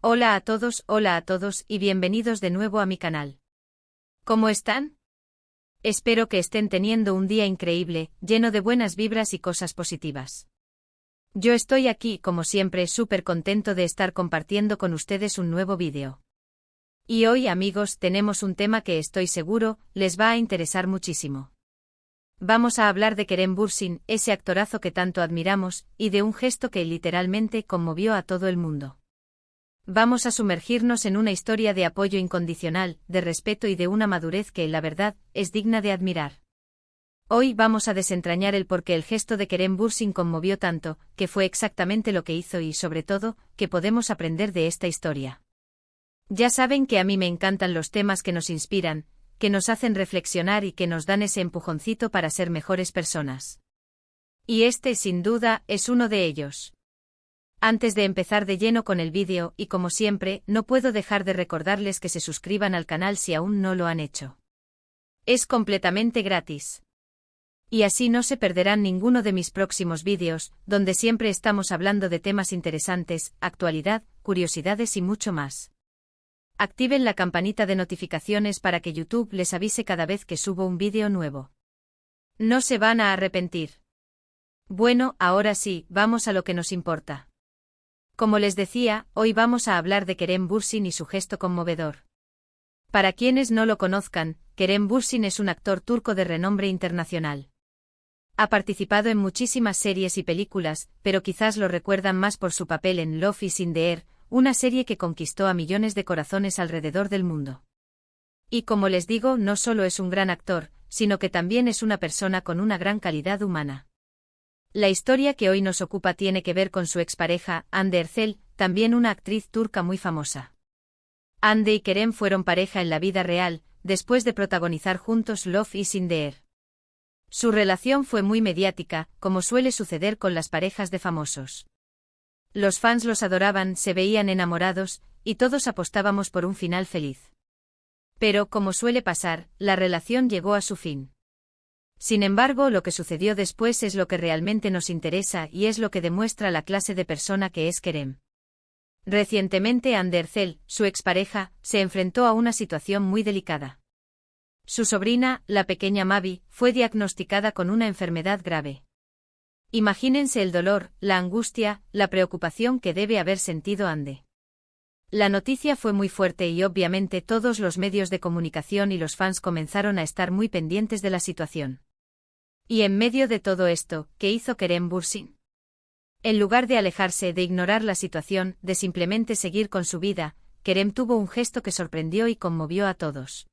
Hola a todos y bienvenidos de nuevo a mi canal. ¿Cómo están? Espero que estén teniendo un día increíble, lleno de buenas vibras y cosas positivas. Yo estoy aquí, como siempre, súper contento de estar compartiendo con ustedes un nuevo vídeo. Y hoy, amigos, tenemos un tema que estoy seguro les va a interesar muchísimo. Vamos a hablar de Kerem Bürsin, ese actorazo que tanto admiramos, y de un gesto que literalmente conmovió a todo el mundo. Vamos a sumergirnos en una historia de apoyo incondicional, de respeto y de una madurez que, la verdad, es digna de admirar. Hoy vamos a desentrañar el por qué el gesto de Kerem Bürsin conmovió tanto, qué fue exactamente lo que hizo y, sobre todo, qué podemos aprender de esta historia. Ya saben que a mí me encantan los temas que nos inspiran, que nos hacen reflexionar y que nos dan ese empujoncito para ser mejores personas. Y este, sin duda, es uno de ellos. Antes de empezar de lleno con el vídeo, y como siempre, no puedo dejar de recordarles que se suscriban al canal si aún no lo han hecho. Es completamente gratis. Y así no se perderán ninguno de mis próximos vídeos, donde siempre estamos hablando de temas interesantes, actualidad, curiosidades y mucho más. Activen la campanita de notificaciones para que YouTube les avise cada vez que subo un vídeo nuevo. No se van a arrepentir. Bueno, ahora sí, vamos a lo que nos importa. Como les decía, hoy vamos a hablar de Kerem Bürsin y su gesto conmovedor. Para quienes no lo conozcan, Kerem Bürsin es un actor turco de renombre internacional. Ha participado en muchísimas series y películas, pero quizás lo recuerdan más por su papel en Love is in the Air, una serie que conquistó a millones de corazones alrededor del mundo. Y como les digo, no solo es un gran actor, sino que también es una persona con una gran calidad humana. La historia que hoy nos ocupa tiene que ver con su expareja, Hande Erçel, también una actriz turca muy famosa. Hande y Kerem fueron pareja en la vida real, después de protagonizar juntos Love is in the Air. Su relación fue muy mediática, como suele suceder con las parejas de famosos. Los fans los adoraban, se veían enamorados, y todos apostábamos por un final feliz. Pero, como suele pasar, la relación llegó a su fin. Sin embargo, lo que sucedió después es lo que realmente nos interesa y es lo que demuestra la clase de persona que es Kerem. Recientemente Hande Erçel, su expareja, se enfrentó a una situación muy delicada. Su sobrina, la pequeña Mavi, fue diagnosticada con una enfermedad grave. Imagínense el dolor, la angustia, la preocupación que debe haber sentido Hande. La noticia fue muy fuerte y obviamente todos los medios de comunicación y los fans comenzaron a estar muy pendientes de la situación. Y en medio de todo esto, ¿qué hizo Kerem Bürsin? En lugar de alejarse, de ignorar la situación, de simplemente seguir con su vida, Kerem tuvo un gesto que sorprendió y conmovió a todos.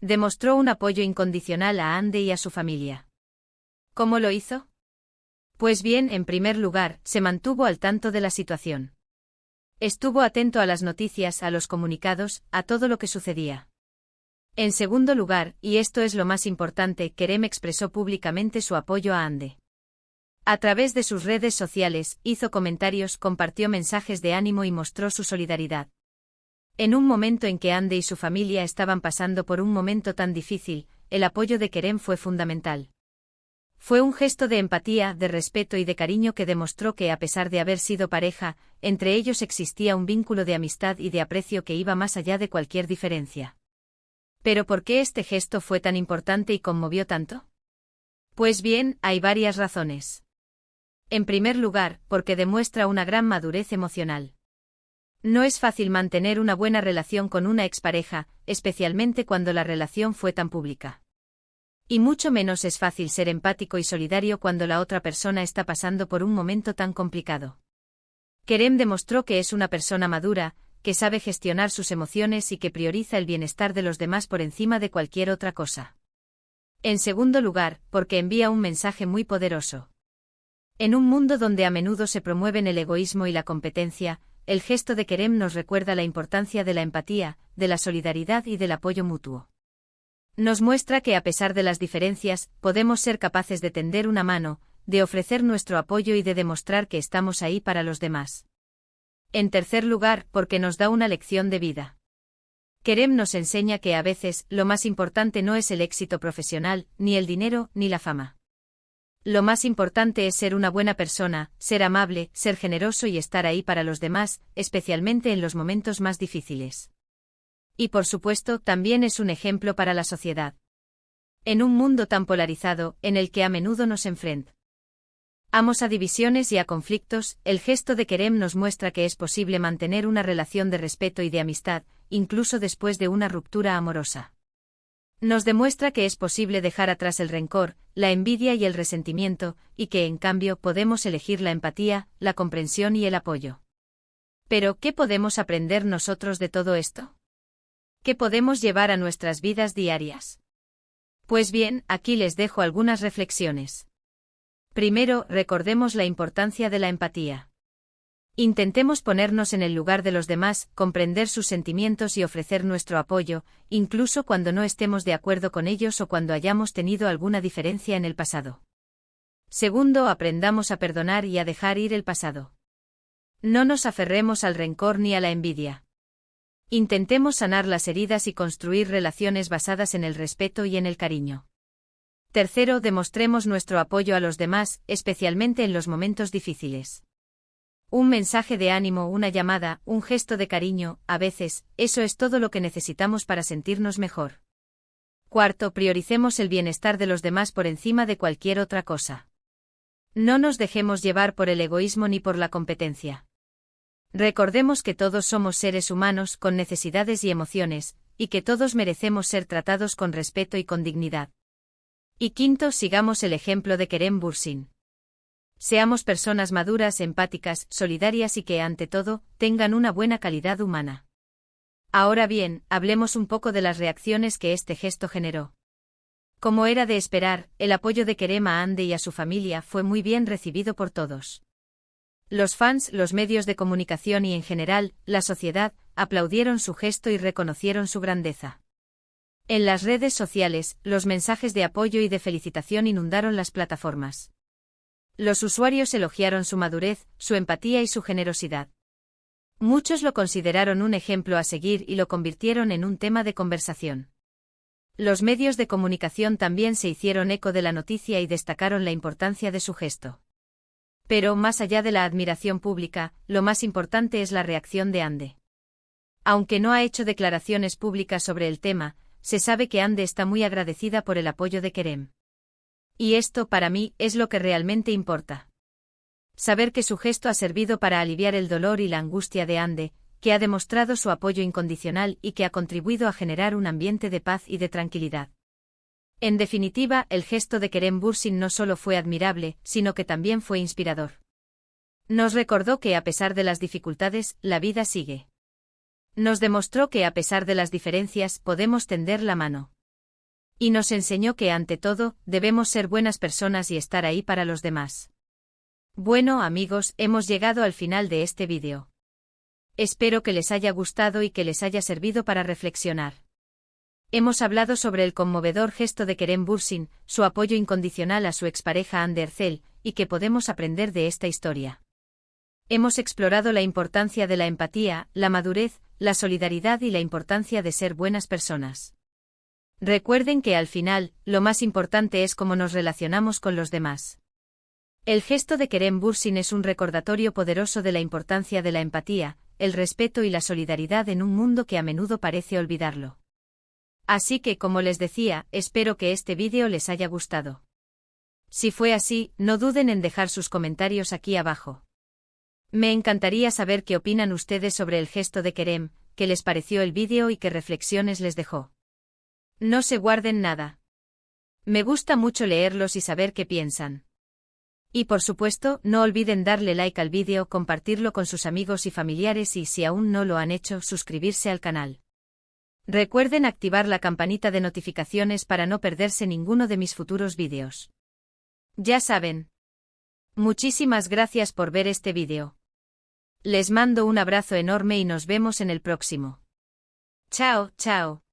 Demostró un apoyo incondicional a Hande y a su familia. ¿Cómo lo hizo? Pues bien, en primer lugar, se mantuvo al tanto de la situación. Estuvo atento a las noticias, a los comunicados, a todo lo que sucedía. En segundo lugar, y esto es lo más importante, Kerem expresó públicamente su apoyo a Hande. A través de sus redes sociales, hizo comentarios, compartió mensajes de ánimo y mostró su solidaridad. En un momento en que Hande y su familia estaban pasando por un momento tan difícil, el apoyo de Kerem fue fundamental. Fue un gesto de empatía, de respeto y de cariño que demostró que a pesar de haber sido pareja, entre ellos existía un vínculo de amistad y de aprecio que iba más allá de cualquier diferencia. ¿Pero por qué este gesto fue tan importante y conmovió tanto? Pues bien, hay varias razones. En primer lugar, porque demuestra una gran madurez emocional. No es fácil mantener una buena relación con una expareja, especialmente cuando la relación fue tan pública. Y mucho menos es fácil ser empático y solidario cuando la otra persona está pasando por un momento tan complicado. Kerem demostró que es una persona madura, que sabe gestionar sus emociones y que prioriza el bienestar de los demás por encima de cualquier otra cosa. En segundo lugar, porque envía un mensaje muy poderoso. En un mundo donde a menudo se promueven el egoísmo y la competencia, el gesto de Kerem nos recuerda la importancia de la empatía, de la solidaridad y del apoyo mutuo. Nos muestra que a pesar de las diferencias, podemos ser capaces de tender una mano, de ofrecer nuestro apoyo y de demostrar que estamos ahí para los demás. En tercer lugar, porque nos da una lección de vida. Kerem nos enseña que a veces, lo más importante no es el éxito profesional, ni el dinero, ni la fama. Lo más importante es ser una buena persona, ser amable, ser generoso y estar ahí para los demás, especialmente en los momentos más difíciles. Y por supuesto, también es un ejemplo para la sociedad. En un mundo tan polarizado, en el que a menudo nos enfrentamos a divisiones y a conflictos, el gesto de Kerem nos muestra que es posible mantener una relación de respeto y de amistad, incluso después de una ruptura amorosa. Nos demuestra que es posible dejar atrás el rencor, la envidia y el resentimiento, y que en cambio podemos elegir la empatía, la comprensión y el apoyo. Pero, ¿qué podemos aprender nosotros de todo esto? ¿Qué podemos llevar a nuestras vidas diarias? Pues bien, aquí les dejo algunas reflexiones. Primero, recordemos la importancia de la empatía. Intentemos ponernos en el lugar de los demás, comprender sus sentimientos y ofrecer nuestro apoyo, incluso cuando no estemos de acuerdo con ellos o cuando hayamos tenido alguna diferencia en el pasado. Segundo, aprendamos a perdonar y a dejar ir el pasado. No nos aferremos al rencor ni a la envidia. Intentemos sanar las heridas y construir relaciones basadas en el respeto y en el cariño. Tercero, demostremos nuestro apoyo a los demás, especialmente en los momentos difíciles. Un mensaje de ánimo, una llamada, un gesto de cariño, a veces, eso es todo lo que necesitamos para sentirnos mejor. Cuarto, prioricemos el bienestar de los demás por encima de cualquier otra cosa. No nos dejemos llevar por el egoísmo ni por la competencia. Recordemos que todos somos seres humanos con necesidades y emociones, y que todos merecemos ser tratados con respeto y con dignidad. Y quinto, sigamos el ejemplo de Kerem Bürsin. Seamos personas maduras, empáticas, solidarias y que, ante todo, tengan una buena calidad humana. Ahora bien, hablemos un poco de las reacciones que este gesto generó. Como era de esperar, el apoyo de Kerem a Hande y a su familia fue muy bien recibido por todos. Los fans, los medios de comunicación y en general, la sociedad, aplaudieron su gesto y reconocieron su grandeza. En las redes sociales, los mensajes de apoyo y de felicitación inundaron las plataformas. Los usuarios elogiaron su madurez, su empatía y su generosidad. Muchos lo consideraron un ejemplo a seguir y lo convirtieron en un tema de conversación. Los medios de comunicación también se hicieron eco de la noticia y destacaron la importancia de su gesto. Pero, más allá de la admiración pública, lo más importante es la reacción de Hande. Aunque no ha hecho declaraciones públicas sobre el tema, se sabe que Hande está muy agradecida por el apoyo de Kerem. Y esto, para mí, es lo que realmente importa. Saber que su gesto ha servido para aliviar el dolor y la angustia de Hande, que ha demostrado su apoyo incondicional y que ha contribuido a generar un ambiente de paz y de tranquilidad. En definitiva, el gesto de Kerem Bürsin no solo fue admirable, sino que también fue inspirador. Nos recordó que a pesar de las dificultades, la vida sigue. Nos demostró que a pesar de las diferencias podemos tender la mano. Y nos enseñó que ante todo, debemos ser buenas personas y estar ahí para los demás. Bueno amigos, hemos llegado al final de este vídeo. Espero que les haya gustado y que les haya servido para reflexionar. Hemos hablado sobre el conmovedor gesto de Kerem Bürsin, su apoyo incondicional a su expareja Hande Erçel, y qué podemos aprender de esta historia. Hemos explorado la importancia de la empatía, la madurez, la solidaridad y la importancia de ser buenas personas. Recuerden que al final, lo más importante es cómo nos relacionamos con los demás. El gesto de Kerem Bürsin es un recordatorio poderoso de la importancia de la empatía, el respeto y la solidaridad en un mundo que a menudo parece olvidarlo. Así que, como les decía, espero que este vídeo les haya gustado. Si fue así, no duden en dejar sus comentarios aquí abajo. Me encantaría saber qué opinan ustedes sobre el gesto de Kerem, qué les pareció el vídeo y qué reflexiones les dejó. No se guarden nada. Me gusta mucho leerlos y saber qué piensan. Y por supuesto, no olviden darle like al vídeo, compartirlo con sus amigos y familiares y si aún no lo han hecho, suscribirse al canal. Recuerden activar la campanita de notificaciones para no perderse ninguno de mis futuros vídeos. Ya saben. Muchísimas gracias por ver este vídeo. Les mando un abrazo enorme y nos vemos en el próximo. Chao, chao.